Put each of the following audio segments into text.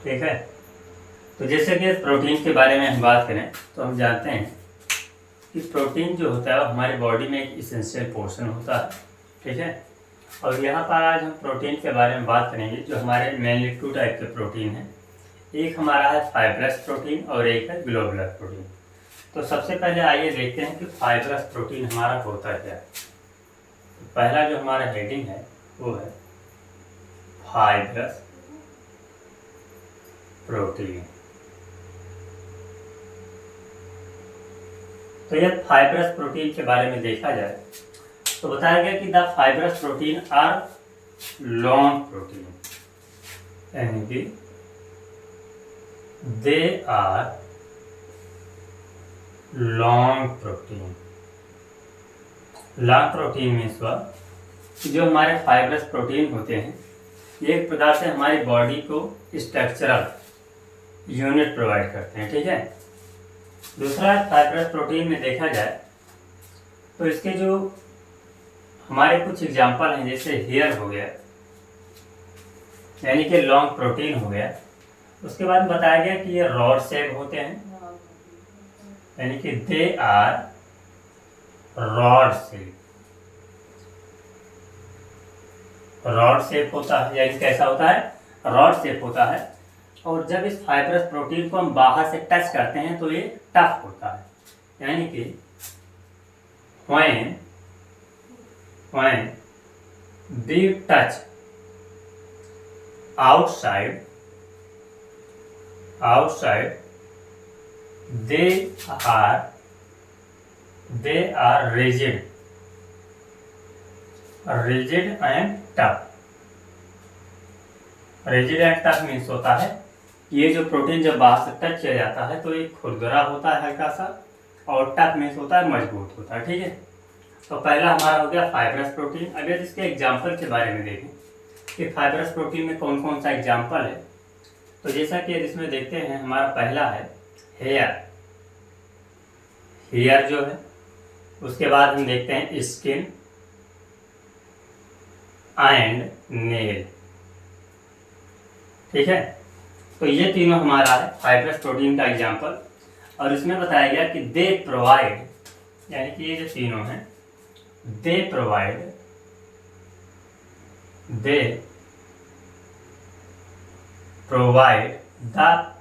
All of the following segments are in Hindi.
ठीक है। तो जैसे कि प्रोटीन के बारे में हम बात करें तो हम जानते हैं कि प्रोटीन जो होता है वो हमारी बॉडी में एक इसेंशियल पोर्शन होता है, ठीक है। और यहाँ पर आज हम प्रोटीन के बारे में बात करेंगे जो हमारे मेनली 2 टाइप के प्रोटीन हैं। एक हमारा है फाइब्रस प्रोटीन और एक है ग्लोबुलर प्रोटीन। तो सबसे पहले आइए देखते हैं कि फाइब्रस प्रोटीन हमारा होता क्या है। तो पहला जो हमारा हेडिंग है वो है फाइब्रस प्रोटीन। तो यह फाइब्रस प्रोटीन के बारे में देखा जाए तो बताया गया कि the fibrous protein are long protein, यानी कि they are long protein. Long protein means कि जो हमारे फाइब्रस प्रोटीन होते हैं ये एक प्रकार से हमारी बॉडी को स्ट्रक्चरल यूनिट प्रोवाइड करते हैं, ठीक है। दूसरा फाइब्रस प्रोटीन में देखा जाए तो इसके जो हमारे कुछ एग्जाम्पल हैं, जैसे हेयर हो गया यानी कि लॉन्ग प्रोटीन हो गया। उसके बाद बताया गया कि ये रॉड शेप होते हैं, यानी कि they are rod shape. Rod shape होता है, यानी कैसा होता है, रॉड शेप होता है। और जब इस फाइब्रस प्रोटीन को हम बाहर से टच करते हैं तो ये टफ होता है, यानी कि when we touch outside they are rigid and tough। Rigid and tough means होता है ये जो प्रोटीन जब बाहर से टच किया जाता है तो ये खुरदरा होता है हल्का सा, और टफ मीन्स होता है मजबूत होता है, ठीक है। तो पहला हमारा हो गया फाइब्रस प्रोटीन। अगर इसके एग्जाम्पल के बारे में देखें कि फाइब्रस प्रोटीन में कौन कौन सा एग्जाम्पल है, तो जैसा कि इसमें देखते हैं हमारा पहला है हेयर। हेयर जो है, उसके बाद हम देखते हैं स्किन एंड नेल, ठीक है। तो ये तीनों हमारा है फाइब्रस प्रोटीन का एग्जाम्पल। और इसमें बताया गया कि दे प्रोवाइड, यानी कि ये जो तीनों हैं they provide the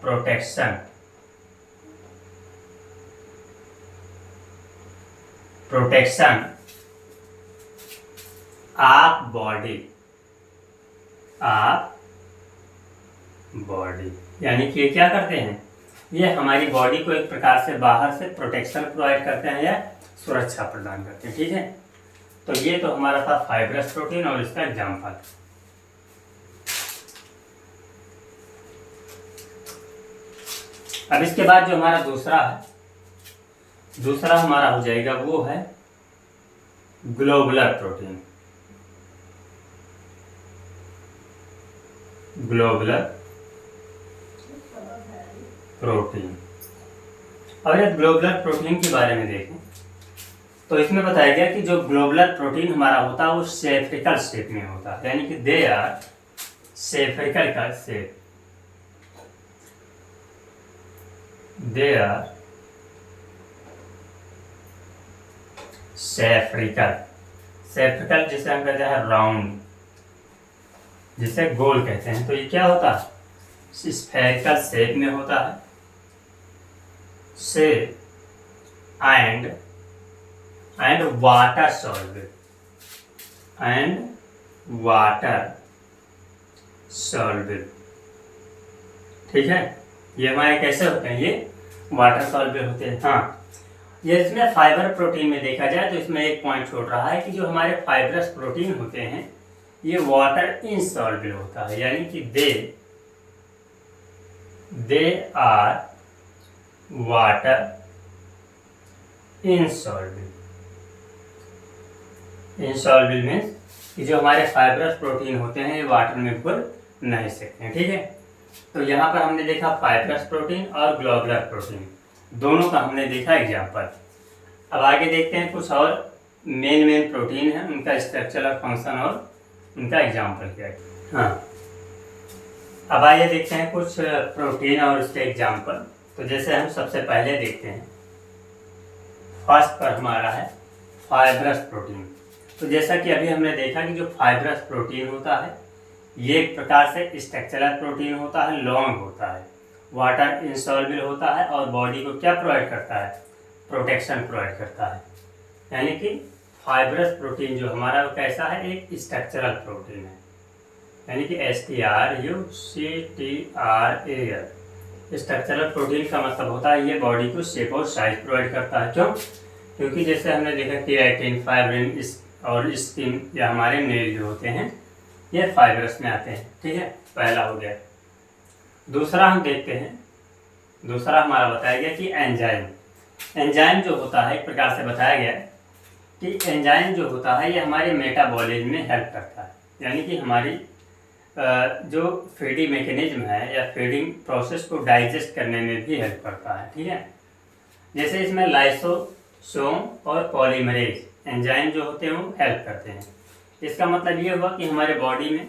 protection of body, यानी कि ये क्या करते हैं, ये हमारी बॉडी को एक प्रकार से बाहर से प्रोटेक्शन प्रोवाइड करते हैं या सुरक्षा प्रदान करते हैं, ठीक है। तो ये तो हमारा था फाइब्रस प्रोटीन और इसका एग्जाम्पल। अब इसके बाद जो हमारा दूसरा हमारा हो जाएगा वो है ग्लोबुलर प्रोटीन। और ये ग्लोबुलर प्रोटीन के बारे में देखें तो इसमें बताया गया कि जो ग्लोबुलर प्रोटीन हमारा होता है वो सेफ्रिकल शेप में होता है, यानी कि दे आर सेफ्रिकल का शेप, दे आर सेफ्रिकल जिसे हम कहते हैं राउंड, जिसे गोल कहते हैं। तो ये क्या होता है, स्फेरिकल शेप में होता है, शेप एंड वाटर सॉल्युबल, ठीक है। ये हमारे कैसे होते हैं, ये वाटर सॉल्युबल होते हैं। हाँ, ये इसमें फाइबर प्रोटीन में देखा जाए तो इसमें एक पॉइंट छोड़ रहा है कि जो हमारे फाइब्रस प्रोटीन होते हैं ये वाटर इनसॉल्युबल होता है, यानी कि they are water insoluble means कि जो हमारे फाइब्रस प्रोटीन होते हैं ये वाटर में घुल नहीं सकते हैं, ठीक है। तो यहाँ पर हमने देखा फाइब्रस प्रोटीन और ग्लोबुलर प्रोटीन, दोनों का हमने देखा एग्जाम्पल। अब आगे देखते हैं कुछ और मेन प्रोटीन है, उनका स्ट्रक्चर और फंक्शन और उनका एग्जाम्पल क्या है। हाँ, अब आइए देखते हैं कुछ प्रोटीन और उसके एग्जाम्पल। तो जैसे हम सबसे पहले देखते हैं, फर्स्ट पर हमारा है फाइब्रस प्रोटीन। तो जैसा कि अभी हमने देखा कि जो फाइब्रस प्रोटीन होता है ये एक प्रकार से स्ट्रक्चरल प्रोटीन होता है, लॉन्ग होता है, वाटर इंसॉल्युबल होता है और बॉडी को क्या प्रोवाइड करता है, प्रोटेक्शन प्रोवाइड करता है। यानी कि फाइब्रस प्रोटीन जो हमारा वो कैसा है, एक स्ट्रक्चरल प्रोटीन है, यानी कि STRUCTRAL। स्ट्रक्चरल प्रोटीन का मतलब होता है ये बॉडी को शेप और साइज प्रोवाइड करता है। क्यों? क्योंकि जैसे हमने देखा केराटिन, फाइब्रिन और स्किन या हमारे नेल जो होते हैं ये फाइब्रस में आते हैं। ठीक है, पहला हो गया। दूसरा हम देखते हैं, दूसरा हमारा बताया गया कि एंजाइम। एंजाइम जो होता है एक प्रकार से बताया गया कि एंजाइम जो होता है ये हमारे मेटाबॉलिज्म में हेल्प करता है, यानी कि हमारी जो फीडिंग मैकेनिज्म है या फीडिंग प्रोसेस को डाइजेस्ट करने में भी हेल्प करता है। ठीक है, जैसे इसमें लाइसोसोम और पॉलीमरेज एंजाइम जो होते हैं वो हेल्प करते हैं। इसका मतलब ये हुआ कि हमारे बॉडी में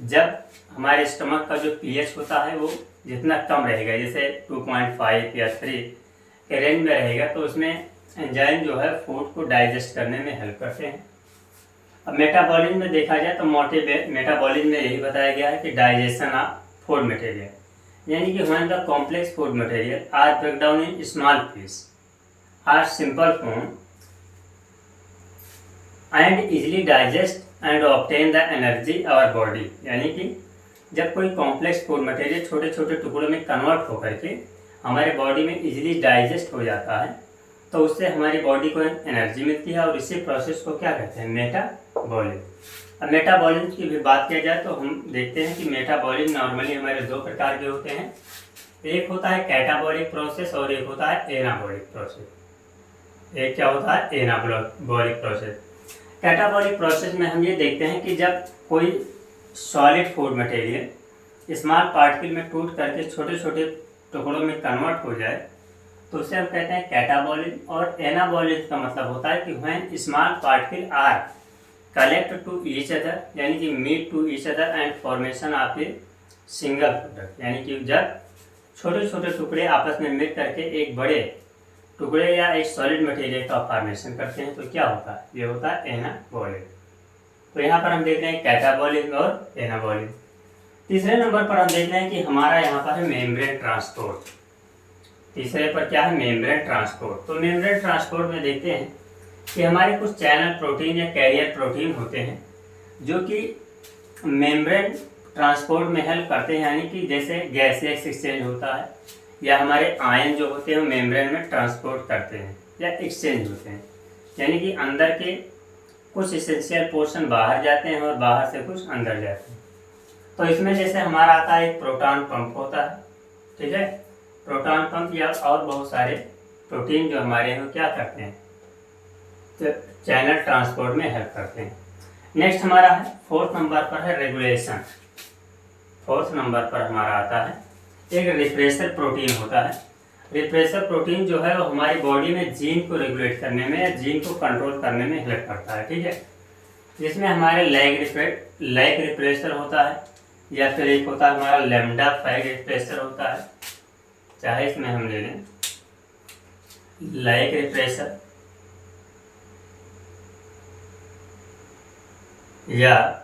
जब हमारे स्टमक का जो pH होता है वो जितना कम रहेगा, जैसे 2.5 या 3 के रेंज में रहेगा, तो उसमें एंजाइम जो है फूड को डाइजेस्ट करने में हेल्प करते हैं। अब मेटाबॉलिज्म में देखा जाए तो मोटे मेटाबॉलिज्म में यही बताया गया है कि डाइजेशन ऑफ फूड मटेरियल, यानी कि when the complex food material are break down in small piece or simple form and easily digest and obtain the energy our body. यानी कि जब कोई कॉम्प्लेक्स फूड मटेरियल छोटे छोटे टुकड़ों में कन्वर्ट होकर के हमारे बॉडी में इजीली डाइजेस्ट हो जाता है तो उससे हमारी बॉडी को एनर्जी मिलती है और इसी प्रोसेस को क्या कहते हैं, मेटाबॉलिज्म। अब मेटाबॉलिज्म की भी बात किया जाए तो हम देखते हैं कि मेटाबॉलिज्म नॉर्मली हमारे दो प्रकार के होते हैं, एक होता है कैटाबॉलिक प्रोसेस और एक होता है एनाबॉलिक प्रोसेस। एक क्या होता है, एनाबॉलिक प्रोसेस। कैटाबॉलिक प्रोसेस में हम ये देखते हैं कि जब कोई solid food material small particle में टूट करके छोटे छोटे टुकड़ों में कन्वर्ट हो जाए तो उसे हम कहते हैं कैटाबॉलिज्म। और एनाबॉलिज्म का मतलब होता है कि when small particle are collect to each other, यानी कि meet to each other and formation of a single product. यानी कि जब छोटे छोटे टुकड़े आपस में मिल करके एक बड़े टुकड़े या एक सॉलिड मटेरियल का फॉर्मेशन करते हैं तो क्या होता है, ये होता है एनाबॉलिज्म। तो यहाँ पर हम देखते हैं कैटाबॉलिज्म और एनाबॉलिज्म। तीसरे नंबर पर हम देखते हैं कि हमारा यहाँ पर है मेम्ब्रेन ट्रांसपोर्ट। तीसरे पर क्या है, मेम्ब्रेन ट्रांसपोर्ट। तो मेम्ब्रेन ट्रांसपोर्ट में देखते हैं कि हमारे कुछ चैनल प्रोटीन या कैरियर प्रोटीन होते हैं जो कि मेम्ब्रेन ट्रांसपोर्ट में हेल्प करते हैं, यानी कि जैसे गैसियस एक्सचेंज होता है या हमारे आयन जो होते हैं मेम्ब्रेन में ट्रांसपोर्ट करते हैं या एक्सचेंज होते हैं, यानी कि अंदर के कुछ एसेंशियल पोर्शन बाहर जाते हैं और बाहर से कुछ अंदर जाते हैं। तो इसमें जैसे हमारा आता है एक प्रोटॉन पंप होता है। ठीक है, प्रोटॉन पंप या और बहुत सारे प्रोटीन जो हमारे हैं क्या करते हैं, तो चैनल ट्रांसपोर्ट में हेल्प करते हैं। नेक्स्ट हमारा है फोर्थ नंबर पर है रेगुलेशन। फोर्थ नंबर पर हमारा आता है एक रिप्रेसर प्रोटीन होता है। रिप्रेसर प्रोटीन जो है वो हमारी बॉडी में जीन को रेगुलेट करने में या जीन को कंट्रोल करने में हेल्प करता है। ठीक है, जिसमें हमारे लैग रिप्रेसर होता है या फिर एक होता है हमारा लैम्डा फैग रिप्रेसर होता है, चाहे इसमें हम ले लें लैग रिप्रेसर या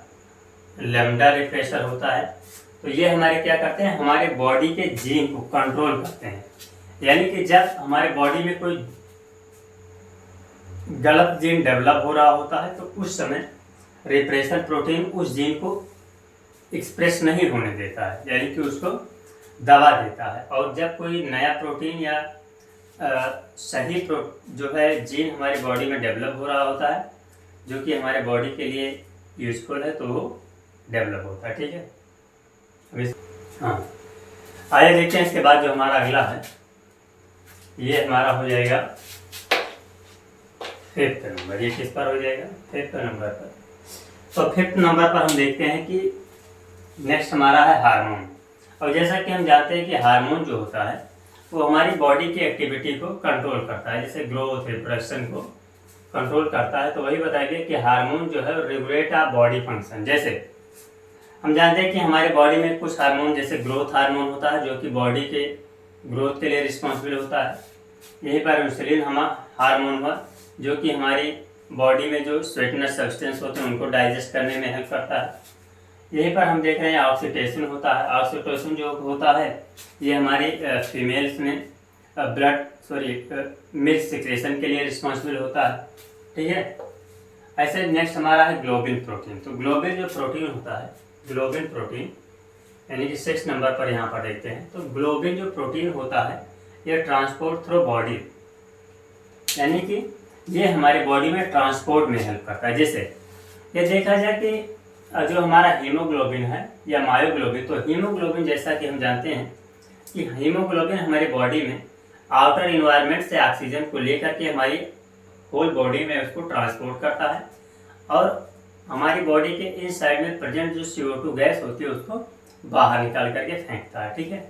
लैम्डा रिप्रेसर होता है। तो ये हमारे क्या करते हैं, हमारे बॉडी के जीन को कंट्रोल करते हैं। यानी कि जब हमारे बॉडी में कोई गलत जीन डेवलप हो रहा होता है तो उस समय रिप्रेसर प्रोटीन उस जीन को एक्सप्रेस नहीं होने देता है, यानी कि उसको दबा देता है। और जब कोई नया प्रोटीन या सही जो है जीन हमारी बॉडी में डेवलप हो रहा होता है जो कि हमारे बॉडी के लिए यूजफुल है तो वो डेवलप होता है। ठीक है, हाँ आइए देखते हैं इसके बाद जो हमारा अगला है ये हमारा हो जाएगा फिफ्थ नंबर। ये किस पर हो जाएगा, फिफ्थ नंबर पर। तो फिफ्थ नंबर पर हम देखते हैं कि नेक्स्ट हमारा है हार्मोन। और जैसा कि हम जानते हैं कि हार्मोन जो होता है वो हमारी बॉडी की एक्टिविटी को कंट्रोल करता है, जैसे ग्रोथ रिप्रोडक्शन को कंट्रोल करता है। तो वही बताया गया कि हार्मोन जो है रेगुलेट आवर बॉडी फंक्शन। जैसे हम जानते हैं कि हमारे बॉडी में कुछ हार्मोन जैसे ग्रोथ हार्मोन होता है जो कि बॉडी के ग्रोथ के लिए रिस्पॉन्सिबल होता है। यहीं पर इंसुलिन हार्मोन हुआ जो कि हमारी बॉडी में जो स्वीटनेस सब्सटेंस होते हैं उनको डाइजेस्ट करने में हेल्प करता है। यहीं पर हम देख रहे हैं ऑक्सीटोसिन होता है। ऑक्सीटोसिन जो होता है ये हमारी फीमेल्स में मिल्क सिक्रेशन के लिए रिस्पॉन्सिबल होता है, ठीक है। ऐसे नेक्स्ट हमारा है ग्लोबिन प्रोटीन। तो ग्लोबिन जो प्रोटीन होता है, ग्लोबिन प्रोटीन यानी कि 6 नंबर पर यहाँ पर देखते हैं। तो ग्लोबिन जो प्रोटीन होता है ये ट्रांसपोर्ट थ्रू बॉडी, यानी कि ये हमारे बॉडी में ट्रांसपोर्ट में हेल्प करता है। जैसे ये देखा जाए कि जो हमारा हीमोग्लोबिन है या मायोग्लोबिन, तो हीमोग्लोबिन जैसा कि हम जानते हैं कि हीमोग्लोबिन हमारी बॉडी में आउटर इन्वायरमेंट से ऑक्सीजन को लेकर के हमारी होल बॉडी में उसको ट्रांसपोर्ट करता है और हमारी बॉडी के इन साइड में प्रेजेंट जो CO2 गैस होती है उसको बाहर निकाल करके फेंकता है, ठीक है।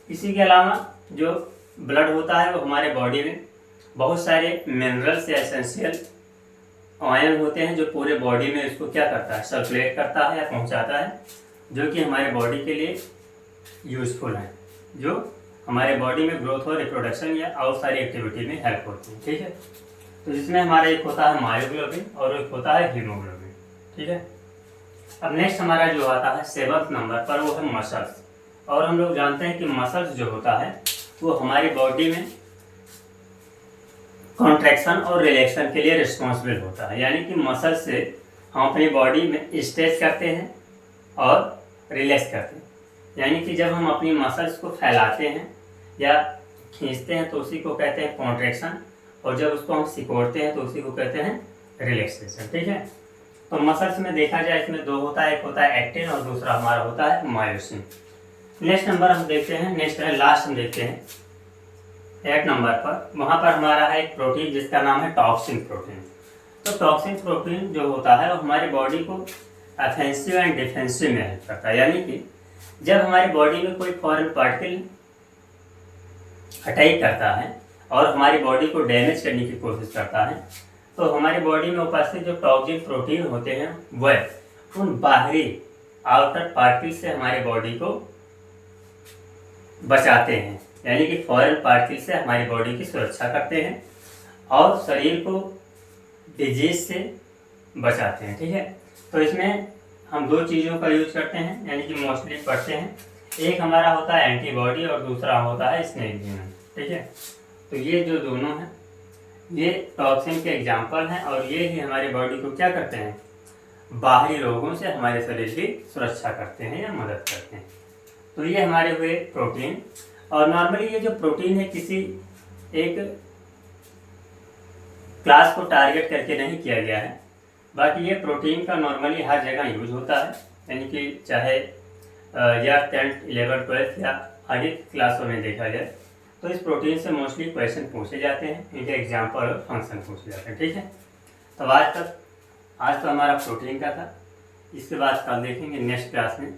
इसी के अलावा जो ब्लड होता है वो हमारे बॉडी में बहुत सारे मिनरल्स या एसेंशियल आयन होते हैं जो पूरे बॉडी में इसको क्या करता है, सर्कुलेट करता है या पहुंचाता है, जो कि हमारे बॉडी के लिए यूजफुल है, जो हमारे बॉडी में ग्रोथ और रिप्रोडक्शन या और सारी एक्टिविटी में हेल्प होती है, ठीक है। तो जिसमें हमारा एक होता है मायोग्लोबिन और एक होता है हीमोग्लोबिन, ठीक है। अब नेक्स्ट हमारा जो आता है 7th नंबर पर वो है मसल्स। और हम लोग जानते हैं कि मसल्स जो होता है वो हमारी बॉडी में कॉन्ट्रैक्शन और रिलैक्शन के लिए रिस्पॉन्सिबल होता है। यानी कि मसल से हम अपनी बॉडी में स्ट्रेच करते हैं और रिलैक्स करते हैं। यानी कि जब हम अपनी मसल्स को फैलाते हैं या खींचते हैं तो उसी को कहते हैं कॉन्ट्रैक्शन, और जब उसको हम सिकोड़ते हैं तो उसी को कहते हैं रिलैक्सेशन, ठीक है। तो मसल्स में देखा जाए इसमें 2 होता है, एक होता है एक्टिन और दूसरा हमारा होता है मायोसिन। नेक्स्ट नंबर हम देखते हैं, नेक्स्ट है लास्ट हम देखते हैं 8 नंबर पर। वहाँ पर हमारा है एक प्रोटीन जिसका नाम है टॉक्सिन प्रोटीन। तो टॉक्सिन प्रोटीन जो होता है वो हमारी बॉडी को ऑफेंसिव एंड डिफेंसिव में हेल्प करता है। यानी कि जब हमारी बॉडी में कोई फॉरेन पार्टिकल अटैक करता है और हमारी बॉडी को डैमेज करने की कोशिश करता है तो हमारी बॉडी में उपस्थित जो टॉक्सिन प्रोटीन होते हैं वह उन बाहरी आउटर पार्टिकल से हमारी बॉडी को बचाते हैं। यानी कि फॉरेन पार्टिकल से हमारी बॉडी की सुरक्षा करते हैं और शरीर को डिजीज से बचाते हैं, ठीक है। तो इसमें हम 2 चीज़ों का यूज करते हैं, यानी कि मोस्टली पढ़ते हैं। एक हमारा होता है एंटीबॉडी और दूसरा होता है स्नेक वेनम, ठीक है। तो ये जो दोनों हैं ये टॉक्सिन के एग्जाम्पल हैं और ये ही हमारी बॉडी को क्या करते हैं, बाहरी रोगों से हमारे शरीर की सुरक्षा करते हैं या मदद करते हैं। तो ये हमारे हुए प्रोटीन। और नॉर्मली ये जो प्रोटीन है किसी एक क्लास को टारगेट करके नहीं किया गया है, बाकी ये प्रोटीन का नॉर्मली हर जगह यूज होता है। यानी कि चाहे या 10th 11th 12th या आगे क्लासों में देखा जाए तो इस प्रोटीन से मोस्टली क्वेश्चन पूछे जाते हैं, इनके एग्जाम्पल और फंक्शन पूछे जाते हैं, ठीक है। तो आज तो हमारा प्रोटीन का था। इसके बाद कल देखेंगे नेक्स्ट क्लास में